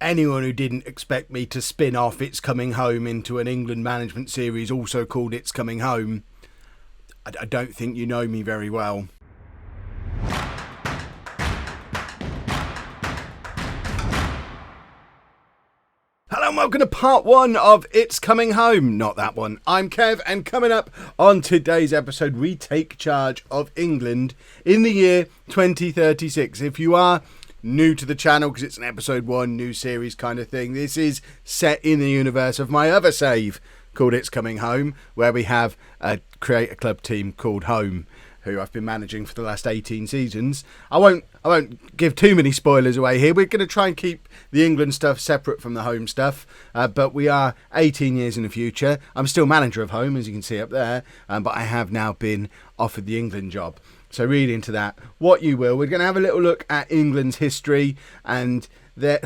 Anyone who didn't expect me to spin off It's Coming Home into an England management series also called It's Coming Home, I don't think you know me very well. Hello and welcome to part one of It's Coming Home. Not that one. I'm Kev, and coming up on today's episode, we take charge of England in the year 2036. If you are new to the channel, because it's an episode one, new series kind of thing, this is set in the universe of my other save called It's Coming Home, where we have a create a club team called Home, who I've been managing for the last 18 seasons. I won't give too many spoilers away here. We're going to try and keep the England stuff separate from the Home stuff, but we are 18 years in the future. I'm still manager of Home, as you can see up there, but I have now been offered the England job. So read into that what you will. We're going to have a little look at England's history and the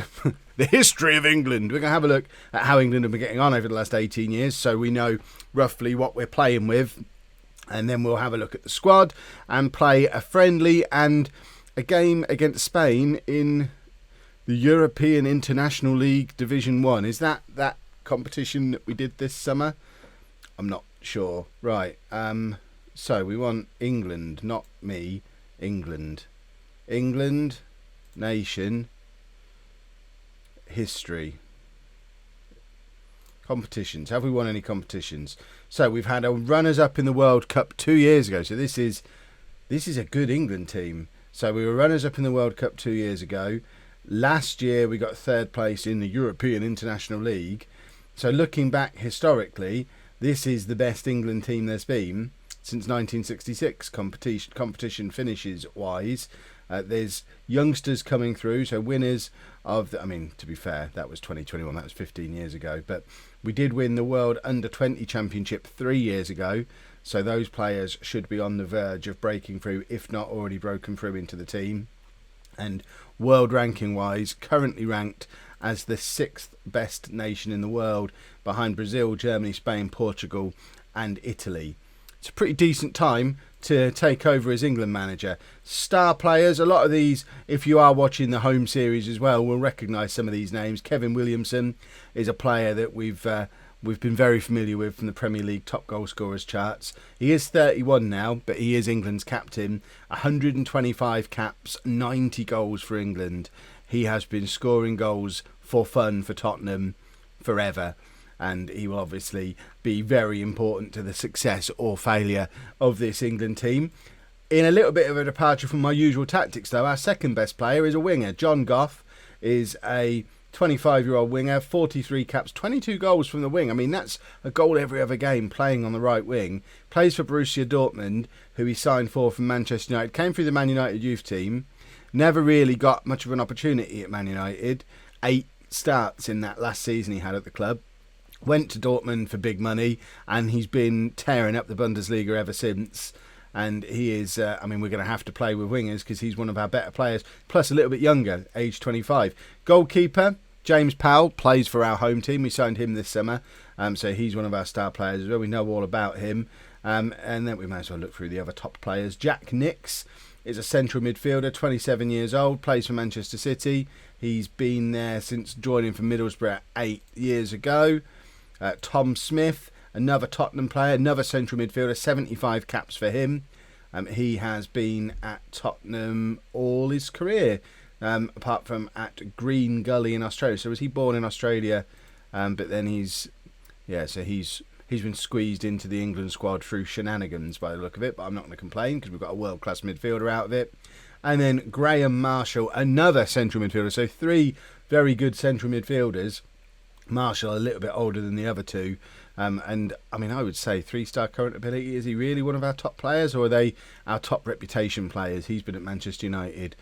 history of England. We're going to have a look at how England have been getting on over the last 18 years, so we know roughly what we're playing with. And then we'll have a look at the squad and play a friendly and a game against Spain in the European International League Division 1. Is that competition that we did this summer? I'm not sure. Right. So we want England, not me. England. England, nation, history. Competitions. Have we won any competitions? So we've had a runners-up in the World Cup 2 years ago. So this is a good England team. So we were runners-up in the World Cup 2 years ago. Last year we got third place in the European International League. So looking back historically, this is the best England team there's been since 1966, competition finishes wise. There's youngsters coming through, so winners of to be fair, that was 2021, that was 15 years ago, but we did win the World Under-20 Championship 3 years ago, so those players should be on the verge of breaking through, if not already broken through into the team. And world ranking wise, currently ranked as the 6th best nation in the world, behind Brazil, Germany, Spain, Portugal and Italy. It's a pretty decent time to take over as England manager. Star players, a lot of these, if you are watching the Home series as well, will recognise some of these names. Kevin Williamson is a player that we've been very familiar with from the Premier League top goal scorers charts. He is 31 now, but he is England's captain. 125 caps, 90 goals for England. He has been scoring goals for fun for Tottenham forever, and he will obviously be very important to the success or failure of this England team. In a little bit of a departure from my usual tactics though, our second best player is a winger. John Goff is a 25-year-old winger, 43 caps, 22 goals from the wing. I mean, that's a goal every other game playing on the right wing. Plays for Borussia Dortmund, who he signed for from Manchester United. Came through the Man United youth team. Never really got much of an opportunity at Man United. 8 starts in that last season he had at the club. Went to Dortmund for big money, and he's been tearing up the Bundesliga ever since. And he is, we're going to have to play with wingers because he's one of our better players, plus a little bit younger, age 25. Goalkeeper, James Powell, plays for our home team. We signed him this summer, so he's one of our star players as well. We know all about him. And then we might as well look through the other top players. Jack Nicks is a central midfielder, 27 years old, plays for Manchester City. He's been there since joining from Middlesbrough 8 years ago. Tom Smith, another Tottenham player, another central midfielder, 75 caps for him. He has been at Tottenham all his career, apart from at Green Gully in Australia. So was he born in Australia? But then he's been squeezed into the England squad through shenanigans by the look of it. But I'm not going to complain because we've got a world-class midfielder out of it. And then Graham Marshall, another central midfielder. So 3 very good central midfielders. Marshall a little bit older than the other 2, and I would say 3-star current ability. Is he really one of our top players, or are they our top reputation players? He's been at Manchester United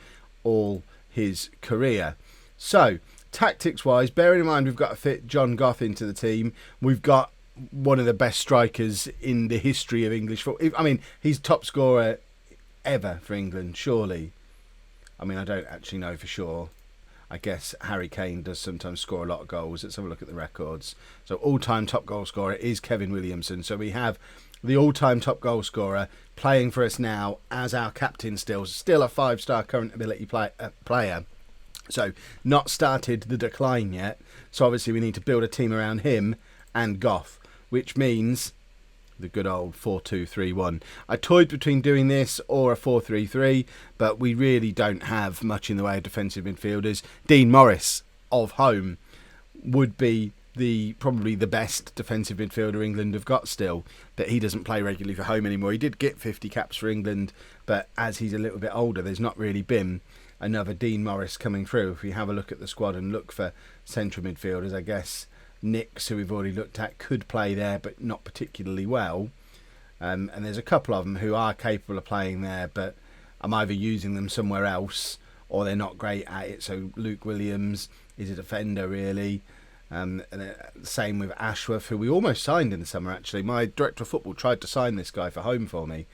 all his career. So tactics wise, bearing in mind we've got to fit John Goff into the team, we've got one of the best strikers in the history of English football. He's top scorer ever for England, surely. I don't actually know for sure. I guess Harry Kane does sometimes score a lot of goals. Let's have a look at the records. So all-time top goal scorer is Kevin Williamson. So we have the all-time top goal scorer playing for us now as our captain still a 5-star current ability player. So not started the decline yet. So obviously we need to build a team around him and Goff, which means the good old 4-2-3-1. I toyed between doing this or a 4-3-3, but we really don't have much in the way of defensive midfielders. Dean Morris of Home would be probably the best defensive midfielder England have got still, but he doesn't play regularly for Home anymore. He did get 50 caps for England, but as he's a little bit older, there's not really been another Dean Morris coming through. If we have a look at the squad and look for central midfielders, I guess Nix, who we've already looked at, could play there, but not particularly well. And there's a couple of them who are capable of playing there, but I'm either using them somewhere else or they're not great at it. So Luke Williams is a defender, really. And same with Ashworth, who we almost signed in the summer, actually. My director of football tried to sign this guy for Home for me,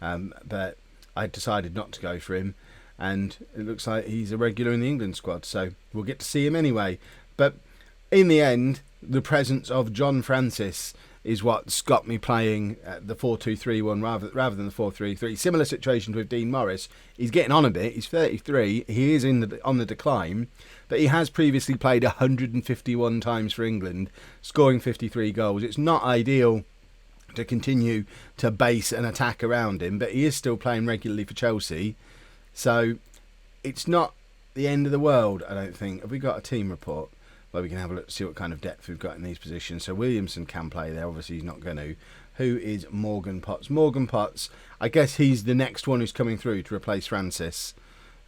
but I decided not to go for him. And it looks like he's a regular in the England squad, so we'll get to see him anyway. But in the end, the presence of John Francis is what's got me playing the 4-2-3-1 rather than the 4-3-3. Similar situation with Dean Morris. He's getting on a bit. He's 33. He is on the decline, but he has previously played 151 times for England, scoring 53 goals. It's not ideal to continue to base an attack around him, but he is still playing regularly for Chelsea. So it's not the end of the world, I don't think. Have we got a team report where we can have a look to see what kind of depth we've got in these positions? So Williamson can play there. Obviously, he's not going to. Who is Morgan Potts? Morgan Potts, I guess he's the next one who's coming through to replace Francis.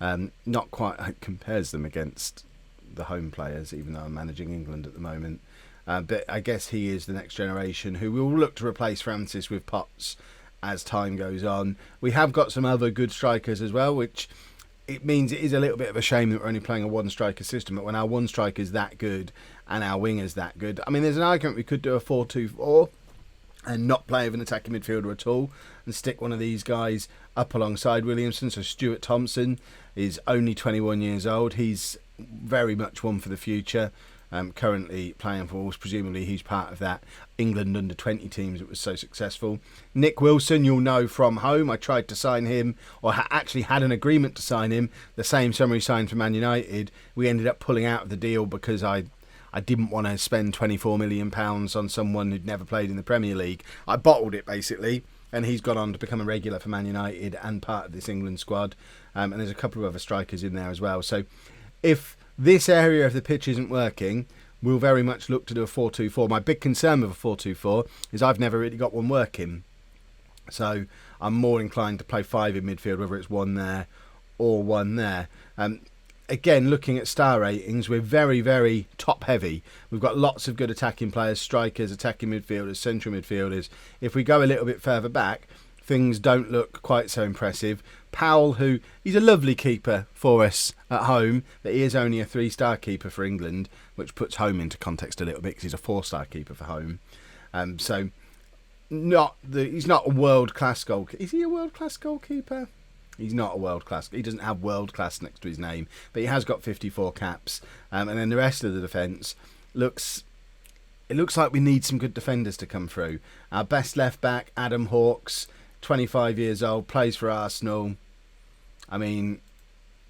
Not quite compares them against the Home players, even though I'm managing England at the moment. But I guess he is the next generation who will look to replace Francis with Potts as time goes on. We have got some other good strikers as well, which it means it is a little bit of a shame that we're only playing a one-striker system, but when our one striker is that good and our wing is that good, I mean, there's an argument we could do a 4-2-4 and not play with an attacking midfielder at all and stick one of these guys up alongside Williamson. So Stuart Thompson is only 21 years old. He's very much one for the future. Currently playing for Wolves. Presumably he's part of that England under-20 teams that was so successful. Nick Wilson, you'll know from Home. I tried to sign him, or actually had an agreement to sign him the same summer he signed for Man United. We ended up pulling out of the deal because I didn't want to spend £24 million on someone who'd never played in the Premier League. I bottled it, basically, and he's gone on to become a regular for Man United and part of this England squad. And there's a couple of other strikers in there as well. So if this area of the pitch isn't working, we'll very much look to do a 4-2-4. My big concern with a 4-2-4 is I've never really got one working. So I'm more inclined to play 5 in midfield, whether it's one there or one there. Again, looking at star ratings, we're very, very top heavy. We've got lots of good attacking players, strikers, attacking midfielders, central midfielders. If we go a little bit further back, things don't look quite so impressive. Powell, he's a lovely keeper for us at Home, but he is only a 3-star keeper for England, which puts Home into context a little bit because he's a 4-star keeper for Home. So he's not a world-class goalkeeper. Is he a world-class goalkeeper? He's not a world-class. He doesn't have world-class next to his name, but he has got 54 caps. And then the rest of the defence looks like we need some good defenders to come through. Our best left-back, Adam Hawkes, 25 years old, plays for Arsenal. I mean,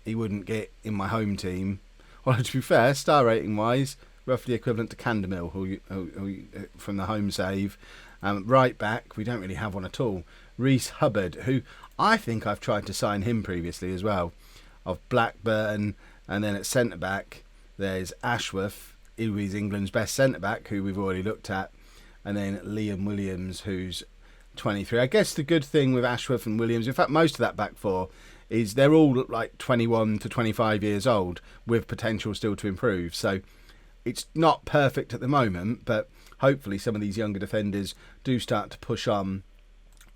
he wouldn't get in my home team. Well, to be fair, star rating wise, roughly equivalent to Candermill, who from the Home save. Right back, we don't really have one at all. Reece Hubbard, who I think I've tried to sign him previously as well, of Blackburn. And then at centre back, there's Ashworth, who is England's best centre back, who we've already looked at. And then Liam Williams, who's 23. I guess the good thing with Ashworth and Williams, in fact most of that back four, is they're all like 21 to 25 years old with potential still to improve. So it's not perfect at the moment, but hopefully some of these younger defenders do start to push on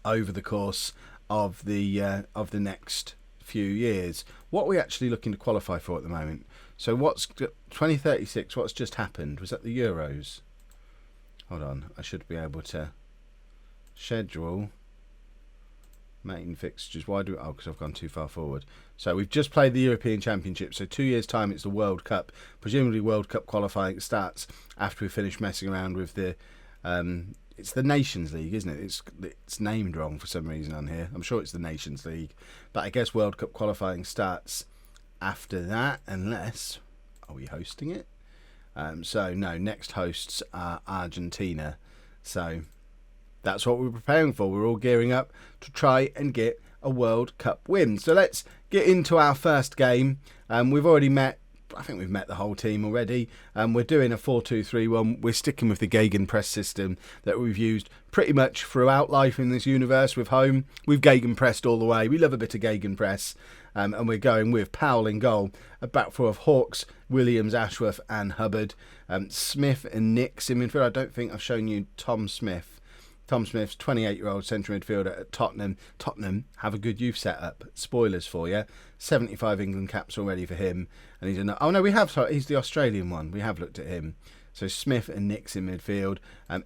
over the course of the next few years. What are we actually looking to qualify for at the moment? So what's 2036? What's just happened? Was that the Euros? Hold on, I should be able to schedule main fixtures. Why do because I've gone too far forward. So we've just played the European Championship, so 2 years time it's the World Cup. Presumably World Cup qualifying starts after we finish messing around with the it's the Nations League, isn't it? It's named wrong for some reason on here. I'm sure it's the Nations League, but I guess World Cup qualifying starts after that, unless... Are we hosting it? So, no, next hosts are Argentina. So, that's what we're preparing for. We're all gearing up to try and get a World Cup win. So, let's get into our first game. We've already met... I think we've met the whole team already. We're doing a 4-2-3-1. We're sticking with the gegenpress system that we've used pretty much throughout life in this universe with home. We've gegenpressed all the way. We love a bit of gegenpress. And we're going with Powell in goal. A back four of Hawks, Williams, Ashworth and Hubbard. Smith and Nix in midfield. I don't think I've shown you Tom Smith. Tom Smith's 28-year-old central midfielder at Tottenham. Tottenham have a good youth setup. Spoilers for you. 75 England caps already for him. And he's oh no, we have. Sorry, he's the Australian one. We have looked at him. So Smith and Nix in midfield.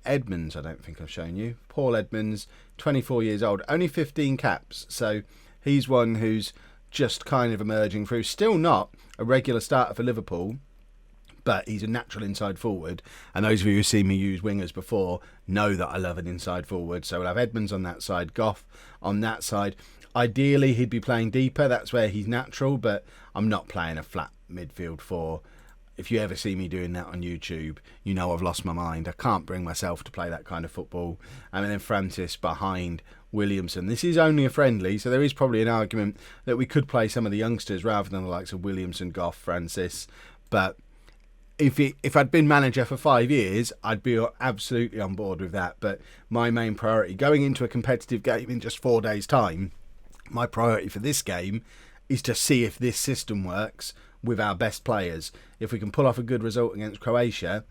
Edmonds, I don't think I've shown you. Paul Edmonds, 24 years old. Only 15 caps. So he's one who's just kind of emerging through. Still not a regular starter for Liverpool, but he's a natural inside forward. And those of you who've seen me use wingers before know that I love an inside forward. So we'll have Edmonds on that side, Goff on that side. Ideally, he'd be playing deeper. That's where he's natural, but I'm not playing a flat midfield four. If you ever see me doing that on YouTube, you know I've lost my mind. I can't bring myself to play that kind of football. And then Francis behind Williamson. This is only a friendly, so there is probably an argument that we could play some of the youngsters rather than the likes of Williamson, Goff, Francis. But if I'd been manager for 5 years, I'd be absolutely on board with that. But my main priority, going into a competitive game in just 4 days' time, my priority for this game is to see if this system works with our best players. If we can pull off a good result against Croatia,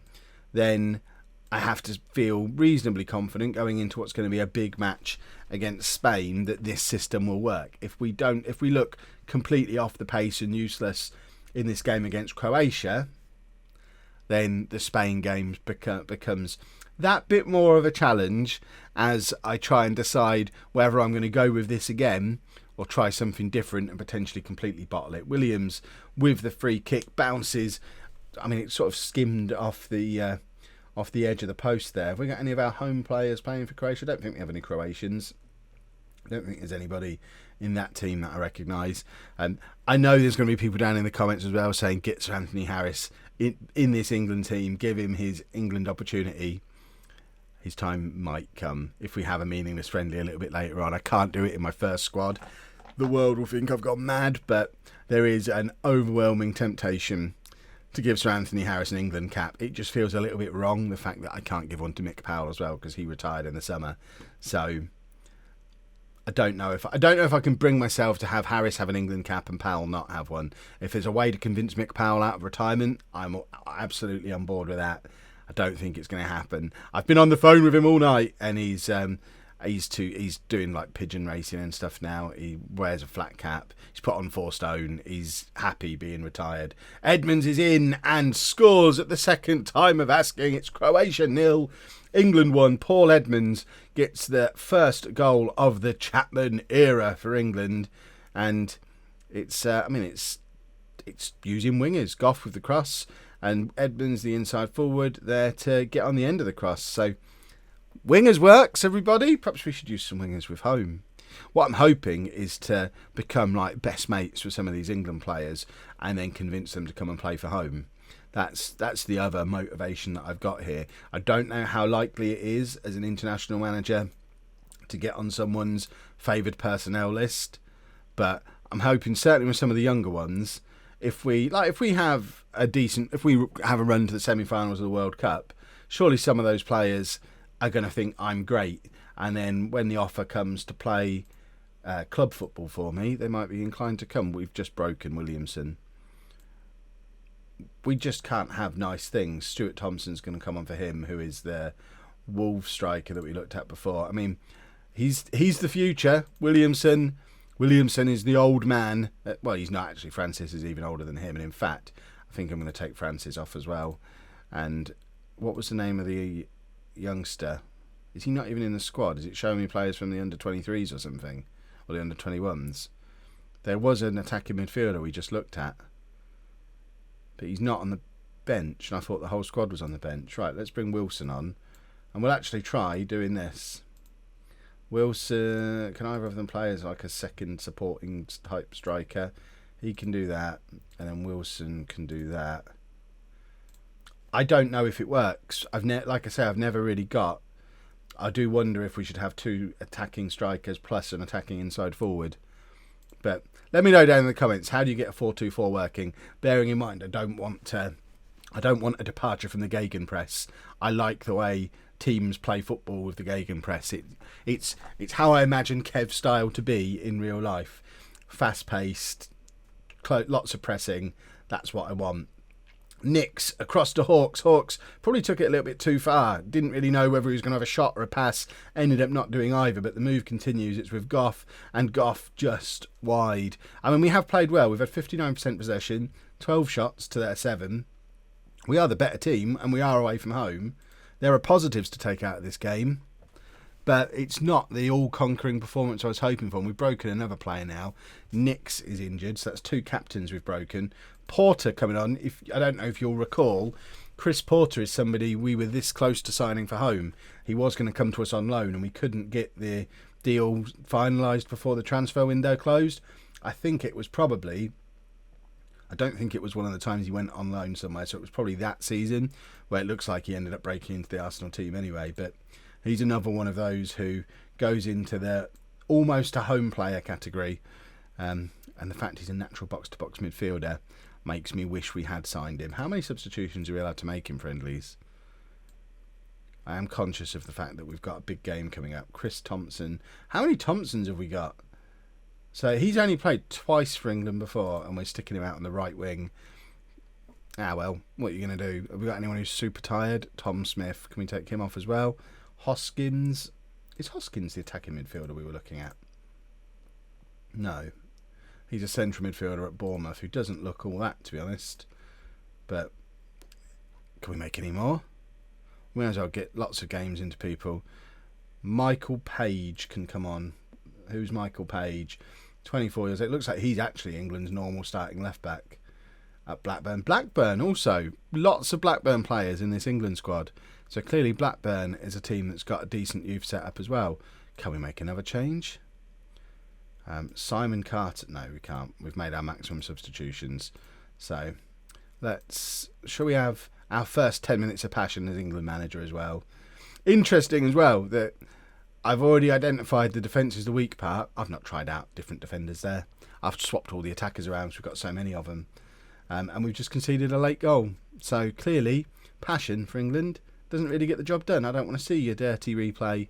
then I have to feel reasonably confident going into what's going to be a big match against Spain that this system will work. If we look completely off the pace and useless in this game against Croatia, then the Spain game becomes that bit more of a challenge as I try and decide whether I'm going to go with this again or try something different and potentially completely bottle it. Williams with the free kick bounces. I mean, it sort of skimmed off the edge of the post there. Have we got any of our home players playing for Croatia? I don't think we have any Croatians. I don't think there's anybody in that team that I recognise. I know there's going to be people down in the comments as well saying get Sir Anthony Harris in this England team, give him his England opportunity. His time might come if we have a meaningless friendly a little bit later on. I can't do it in my first squad. The world will think I've gone mad, but there is an overwhelming temptation to give Sir Anthony Harris an England cap. It just feels a little bit wrong, the fact that I can't give one to Mick Powell as well because he retired in the summer. So I don't know if I can bring myself to have Harris have an England cap and Powell not have one. If there's a way to convince Mick Powell out of retirement, I'm absolutely on board with that. I don't think it's going to happen. I've been on the phone with him all night, and he's doing like pigeon racing and stuff now. He wears a flat cap. He's put on 4 stone. He's happy being retired. Edmonds is in and scores at the second time of asking. It's Croatia 0, England 1. Paul Edmonds gets the first goal of the Chapman era for England, and it's using wingers. Goff with the cross, and Edmonds the inside forward there to get on the end of the cross. So wingers works, everybody. Perhaps we should use some wingers with home. What I'm hoping is to become like best mates with some of these England players and then convince them to come and play for home. That's the other motivation that I've got here. I don't know how likely it is as an international manager to get on someone's favoured personnel list, but I'm hoping certainly with some of the younger ones, if we have a run to the semi-finals of the World Cup, surely some of those players are going to think I'm great, and then when the offer comes to play club football for me, they might be inclined to come. We've just broken Williamson. We just can't have nice things. Stuart Thompson's going to come on for him, who is the Wolves striker that we looked at before. I mean, he's the future. Williamson is the old man. Well, he's not actually. Francis is even older than him, and in fact, I think I'm going to take Francis off as well. And what was the name of the youngster? Is he not even in the squad? Is it showing me players from the under-23s or something? Or the under-21s? There was an attacking midfielder we just looked at, but he's not on the bench, and I thought the whole squad was on the bench. Right, let's bring Wilson on, and we'll actually try doing this. Wilson, can either of them play as like a second supporting type striker? He can do that. And then Wilson can do that. I don't know if it works. Like I say, I've never really got. I do wonder if we should have 2 attacking strikers plus an attacking inside forward. But let me know down in the comments, how do you get a 4-2-4 working? Bearing in mind, I don't want a departure from the gegenpress. I like the way teams play football with the gegenpress. It's how I imagine Kev's style to be in real life. Fast-paced, lots of pressing. That's what I want. Nicks across to Hawks. Hawks probably took it a little bit too far. Didn't really know whether he was going to have a shot or a pass. Ended up not doing either, but the move continues. It's with Goff, and Goff just wide. I mean, we have played well. We've had 59% possession, 12 shots to their 7. We are the better team, and we are away from home. There are positives to take out of this game, but it's not the all-conquering performance I was hoping for. And we've broken another player now. Nicks is injured, so that's 2 captains we've broken. Porter coming on. I don't know if you'll recall, Chris Porter is somebody we were this close to signing for home. He was going to come to us on loan, and we couldn't get the deal finalised before the transfer window closed. I think it was probably... I don't think it was one of the times he went on loan somewhere, so it was probably that season where it looks like he ended up breaking into the Arsenal team anyway. But he's another one of those who goes into the almost a home player category. And the fact he's a natural box-to-box midfielder makes me wish we had signed him. How many substitutions are we allowed to make in friendlies? I am conscious of the fact that we've got a big game coming up. Chris Thompson. How many Thompsons have we got? So he's only played twice for England before, and we're sticking him out on the right wing. Ah, well, what are you going to do? Have we got anyone who's super tired? Tom Smith. Can we take him off as well? Hoskins. Is Hoskins the attacking midfielder we were looking at? No. He's a central midfielder at Bournemouth who doesn't look all that, to be honest. But can we make any more? We might as well get lots of games into people. Michael Page can come on. Who's Michael Page? 24 years old. It looks like he's actually England's normal starting left back at Blackburn. Blackburn also. Lots of Blackburn players in this England squad. So clearly Blackburn is a team that's got a decent youth setup as well. Can we make another change? Simon Carter. No, we can't. We've made our maximum substitutions. So shall we have our first 10 minutes of passion as England manager as well? Interesting as well that I've already identified the defence as the weak part. I've not tried out different defenders there. I've swapped all the attackers around because we've got so many of them. And we've just conceded a late goal. So clearly, passion for England doesn't really get the job done. I don't want to see your dirty replay.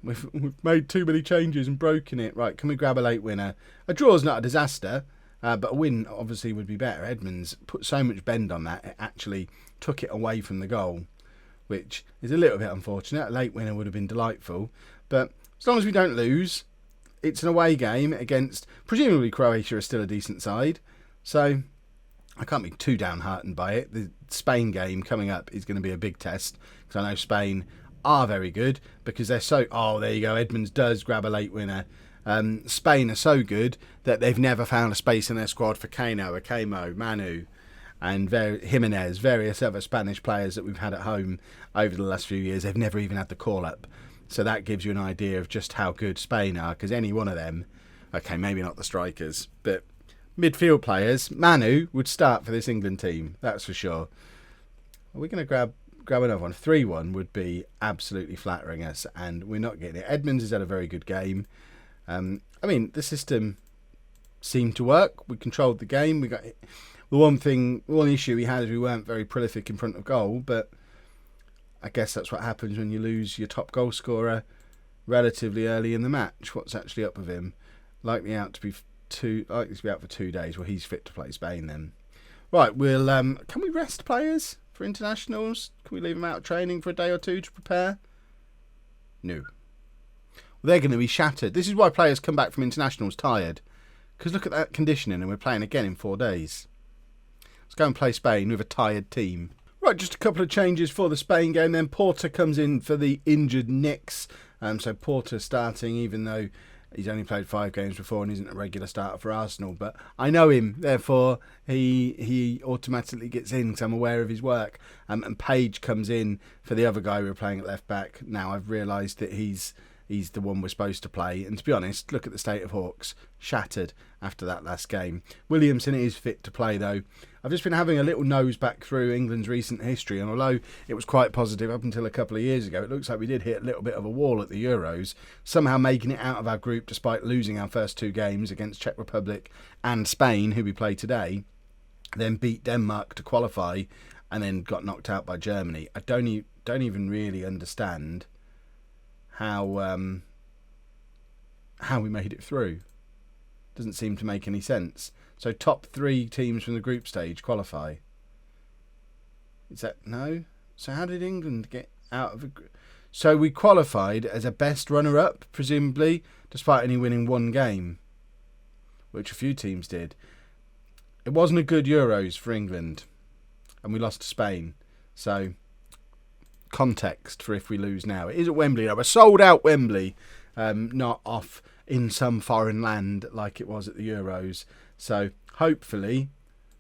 We've made too many changes and broken it. Right, can we grab a late winner? A draw is not a disaster, but a win obviously would be better. Edmonds put so much bend on that, it actually took it away from the goal, which is a little bit unfortunate. A late winner would have been delightful. But as long as we don't lose, it's an away game against, presumably Croatia is still a decent side. So I can't be too downhearted by it. The Spain game coming up is going to be a big test, because I know Spain are very good because they're so... Oh, there you go. Edmonds does grab a late winner. Spain are so good that they've never found a space in their squad for Kano, Akemo, Manu, and Jimenez, various other Spanish players that we've had at home over the last few years. They've never even had the call-up. So that gives you an idea of just how good Spain are, because any one of them, okay, maybe not the strikers, but midfield players, Manu would start for this England team, that's for sure. Are we going to grab another one? 3-1 would be absolutely flattering us, and we're not getting it. Edmonds has had a very good game. I mean, the system seemed to work. We controlled the game. We got... The one issue we had is we weren't very prolific in front of goal, but I guess that's what happens when you lose your top goal scorer relatively early in the match. What's actually up with him? Likely to be out for 2 days. Well, he's fit to play Spain then. Right, we'll can we rest players for internationals? Can we leave them out of training for a day or two to prepare? No. Well, they're going to be shattered. This is why players come back from internationals tired, because look at that conditioning, and we're playing again in 4 days. Let's go and play Spain with a tired team. Right, just a couple of changes for the Spain game. Then Porter comes in for the injured Nicks. So Porter starting, even though he's only played 5 games before and isn't a regular starter for Arsenal. But I know him, therefore he automatically gets in because I'm aware of his work. And Page comes in for the other guy we were playing at left back. Now I've realised that he's he's the one we're supposed to play. And to be honest, look at the state of Hawks. Shattered after that last game. Williamson is fit to play, though. I've just been having a little nose back through England's recent history, and although it was quite positive up until a couple of years ago, it looks like we did hit a little bit of a wall at the Euros, somehow making it out of our group despite losing our first 2 games against Czech Republic and Spain, who we play today, then beat Denmark to qualify, and then got knocked out by Germany. I don't even really understand how we made it through. Doesn't seem to make any sense. So top 3 teams from the group stage qualify. Is that no? So how did England get out of a group? So we qualified as a best runner-up, presumably, despite only winning 1 game, which a few teams did. It wasn't a good Euros for England, and we lost to Spain. So context for if we lose now. It is at Wembley. We're sold out Wembley, not off in some foreign land like it was at the Euros. So hopefully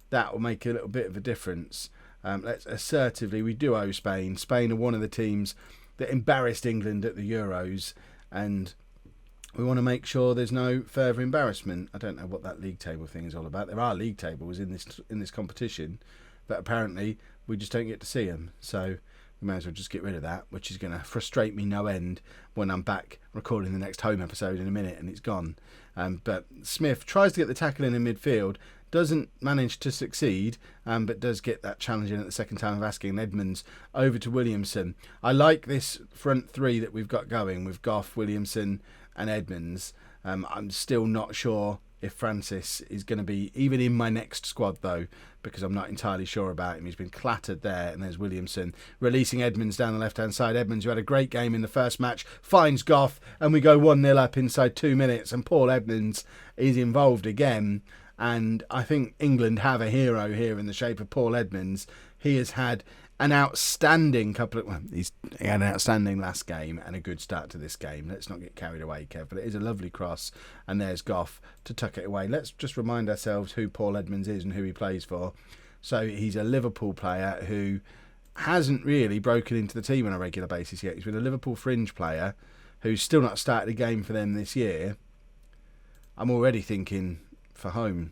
that will make a little bit of a difference. Let's assertively, we do owe Spain. Spain are one of the teams that embarrassed England at the Euros, and we want to make sure there's no further embarrassment. I don't know what that league table thing is all about. There are league tables in this competition, but apparently we just don't get to see them. So we may as well just get rid of that, which is going to frustrate me no end when I'm back recording the next home episode in a minute and it's gone. But Smith tries to get the tackle in midfield, doesn't manage to succeed, but does get that challenge in at the second time of asking. Edmonds over to Williamson. I like this front 3 that we've got going with Goff, Williamson and Edmonds. I'm still not sure if Francis is going to be even in my next squad, though, because I'm not entirely sure about him. He's been clattered there, and there's Williamson releasing Edmonds down the left-hand side. Edmonds, who had a great game in the first match, finds Goff, and we go 1-0 up inside 2 minutes, and Paul Edmonds is involved again. And I think England have a hero here in the shape of Paul Edmonds. He has had an outstanding he had an outstanding last game and a good start to this game. Let's not get carried away, Kev, but it is a lovely cross, and there's Goff to tuck it away. Let's just remind ourselves who Paul Edmonds is and who he plays for. So he's a Liverpool player who hasn't really broken into the team on a regular basis yet. He's been a Liverpool fringe player who's still not started a game for them this year. I'm already thinking for home,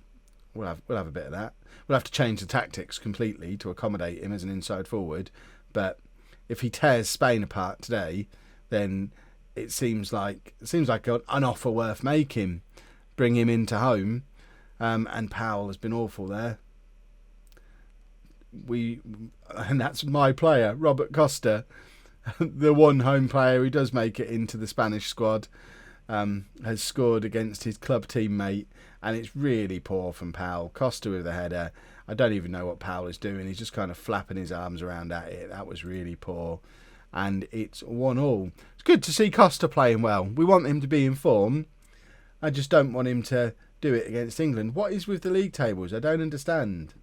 we'll have a bit of that. We'll have to change the tactics completely to accommodate him as an inside forward. But if he tears Spain apart today, then it seems like an offer worth making. Bring him into home, and Powell has been awful there. And that's my player, Robert Costa, the one home player who does make it into the Spanish squad. Has scored against his club teammate, and it's really poor from Powell. Costa with the header. I don't even know what Powell is doing. He's just kind of flapping his arms around at it. That was really poor. And it's 1-1. It's good to see Costa playing well. We want him to be in form. I just don't want him to do it against England. What is with the league tables? I don't understand.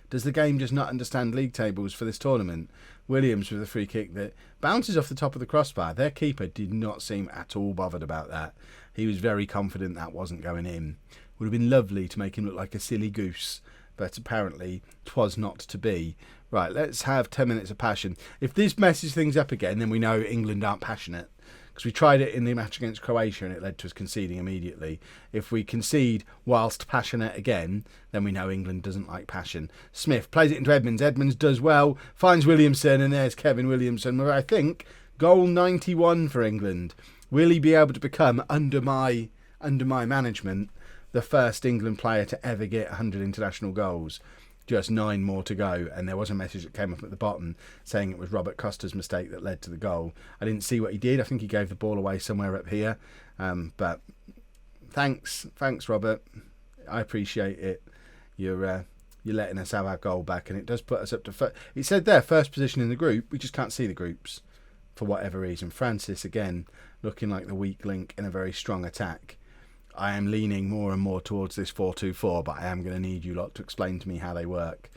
Does the game just not understand league tables for this tournament? Williams with a free kick that bounces off the top of the crossbar. Their keeper did not seem at all bothered about that. He was very confident that wasn't going in. Would have been lovely to make him look like a silly goose, but apparently 'twas not to be. Right, let's have 10 minutes of passion. If this messes things up again, then we know England aren't passionate. Because we tried it in the match against Croatia and it led to us conceding immediately. If we concede whilst passionate again, then we know England doesn't like passion. Smith plays it into Edmonds. Edmonds does well, finds Williamson, and there's Kevin Williamson, where I think goal 91 for England. Will he be able to become, under my management, the first England player to ever get 100 international goals? Just 9 more to go, and there was a message that came up at the bottom saying it was Robert Costa's mistake that led to the goal. I didn't see what he did. I think he gave the ball away somewhere up here, but thanks Robert. I appreciate it. You're letting us have our goal back, and it does put us up to it said there first position in the group. We just can't see the groups for whatever reason. Francis again looking like the weak link in a very strong attack. I am leaning more and more towards this 4-2-4, but I am going to need you lot to explain to me how they work.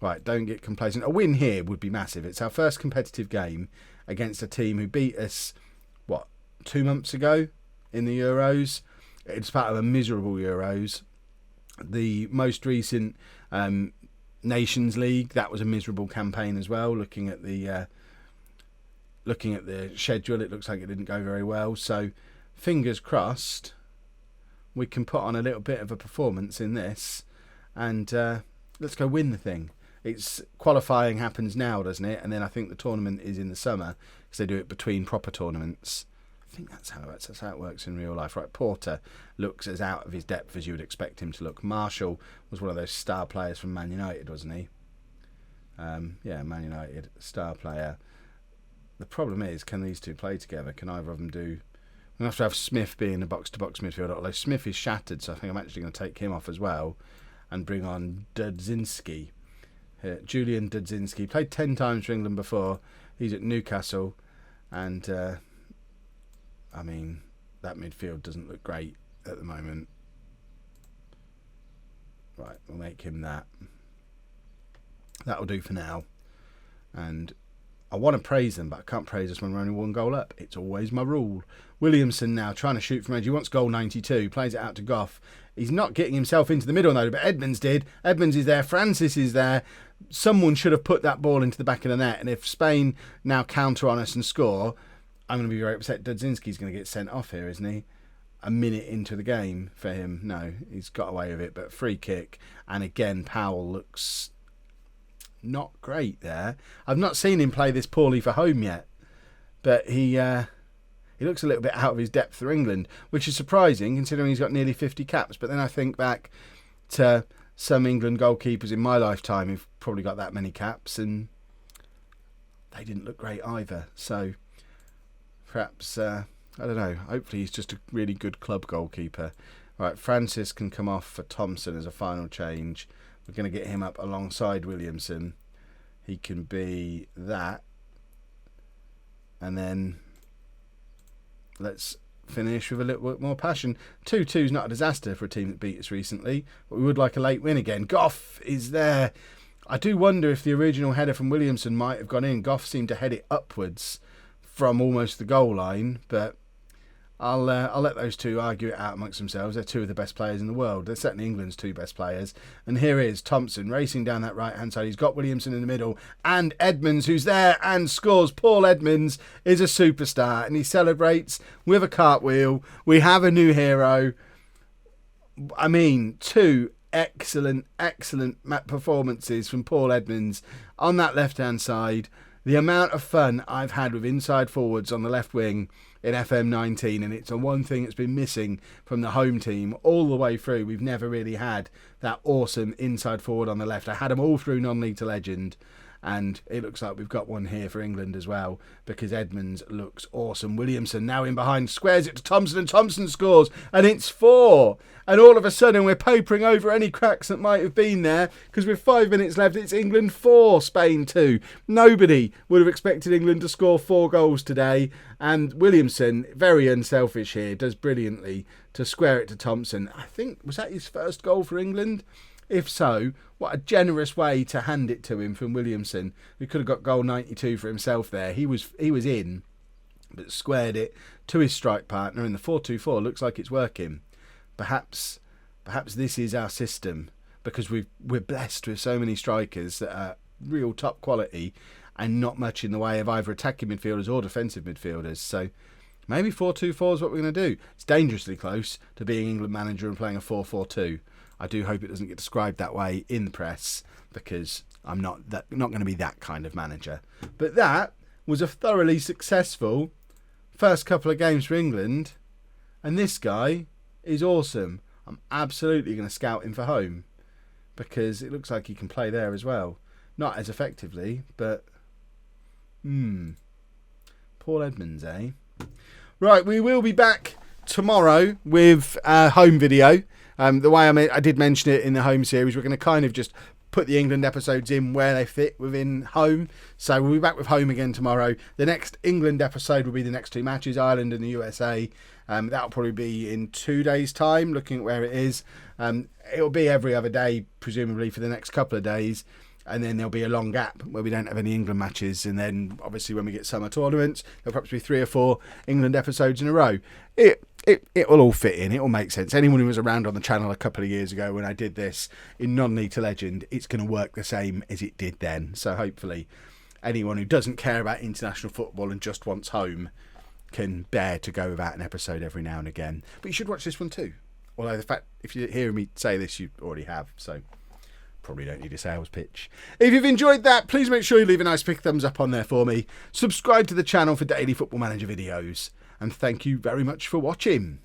Right, don't get complacent. A win here would be massive. It's our first competitive game against a team who beat us, 2 months ago in the Euros. It's part of a miserable Euros. The most recent Nations League, that was a miserable campaign as well, looking at the looking at the schedule, it looks like it didn't go very well. So fingers crossed we can put on a little bit of a performance in this, and let's go win the thing. It's qualifying happens now, doesn't it? And then I think the tournament is in the summer, because they do it between proper tournaments. I think that's how it works. That's how it works in real life. Right, Porter looks as out of his depth as you would expect him to look. Marshall was one of those star players from Man United, wasn't he? Yeah, Man United, star player. The problem is, can these two play together? Can either of them do... We're going to have Smith being a box-to-box midfielder, although Smith is shattered, so I think I'm actually going to take him off as well and bring on Dudzinski. Julian Dudzinski. Played 10 times for England before. He's at Newcastle, and... I mean, that midfield doesn't look great at the moment. Right, we'll make him that. That'll do for now. And I want to praise them, but I can't praise us when we're only 1 goal up. It's always my rule. Williamson now trying to shoot from edge. He wants goal 92. Plays it out to Goff. He's not getting himself into the middle though, but Edmonds did. Edmonds is there. Francis is there. Someone should have put that ball into the back of the net. And if Spain now counter on us and score... I'm going to be very upset. Dudzinski's going to get sent off here, isn't he? A minute into the game for him. No, he's got away with it. But free kick. And again, Powell looks not great there. I've not seen him play this poorly for home yet. But he looks a little bit out of his depth for England, which is surprising considering he's got nearly 50 caps. But then I think back to some England goalkeepers in my lifetime who've probably got that many caps. And they didn't look great either. So... perhaps, I don't know, hopefully he's just a really good club goalkeeper. Right, Francis can come off for Thompson as a final change. We're going to get him up alongside Williamson. He can be that. And then let's finish with a little bit more passion. 2-2's not a disaster for a team that beat us recently, but we would like a late win again. Goff is there. I do wonder if the original header from Williamson might have gone in. Goff seemed to head it upwards from almost the goal line, but I'll let those two argue it out amongst themselves. They're two of the best players in the world. They're certainly England's 2 best players. And here is Thompson racing down that right-hand side. He's got Williamson in the middle and Edmonds, who's there and scores. Paul Edmonds is a superstar, and he celebrates with a cartwheel. We have a new hero. I mean, 2 excellent performances from Paul Edmonds on that left-hand side. The amount of fun I've had with inside forwards on the left wing in FM19, and it's the one thing that's been missing from the home team all the way through. We've never really had that awesome inside forward on the left. I had them all through non-league to legend, and it looks like we've got one here for England as well, because Edmonds looks awesome. Williamson now in behind, squares it to Thompson, and Thompson scores, and it's 4. And all of a sudden we're papering over any cracks that might have been there, because with 5 minutes left it's England 4, Spain 2. Nobody would have expected England to score 4 goals today, and Williamson, very unselfish here, does brilliantly to square it to Thompson. I think, was that his first goal for England? If so, what a generous way to hand it to him from Williamson. He could have got goal 92 for himself there. He was in, but squared it to his strike partner, and the 4-2-4 looks like it's working. Perhaps this is our system, because we're blessed with so many strikers that are real top quality and not much in the way of either attacking midfielders or defensive midfielders. So maybe 4-2-4 is what we're going to do. It's dangerously close to being England manager and playing a 4-4-2. I do hope it doesn't get described that way in the press, because I'm not going to be that kind of manager. But that was a thoroughly successful first couple of games for England, and this guy is awesome. I'm absolutely going to scout him for home, because it looks like he can play there as well. Not as effectively, but Paul Edmonds, eh? Right, we will be back tomorrow with a home video. The way I did mention it in the home series, we're going to kind of just put the England episodes in where they fit within home. So we'll be back with home again tomorrow. The next England episode will be the next 2 matches, Ireland and the USA. That'll probably be in 2 days' time, looking at where it is. It'll be every other day, presumably, for the next couple of days. And then there'll be a long gap where we don't have any England matches. And then, obviously, when we get summer tournaments, there'll perhaps be 3 or 4 England episodes in a row. It will all fit in. It will make sense. Anyone who was around on the channel a couple of years ago when I did this in non-league to legend, it's going to work the same as it did then. So hopefully anyone who doesn't care about international football and just wants home can bear to go without an episode every now and again. But you should watch this one too. Although the fact, if you're hearing me say this, you already have, so probably don't need a sales pitch. If you've enjoyed that, please make sure you leave a nice big thumbs up on there for me. Subscribe to the channel for daily Football Manager videos. And thank you very much for watching.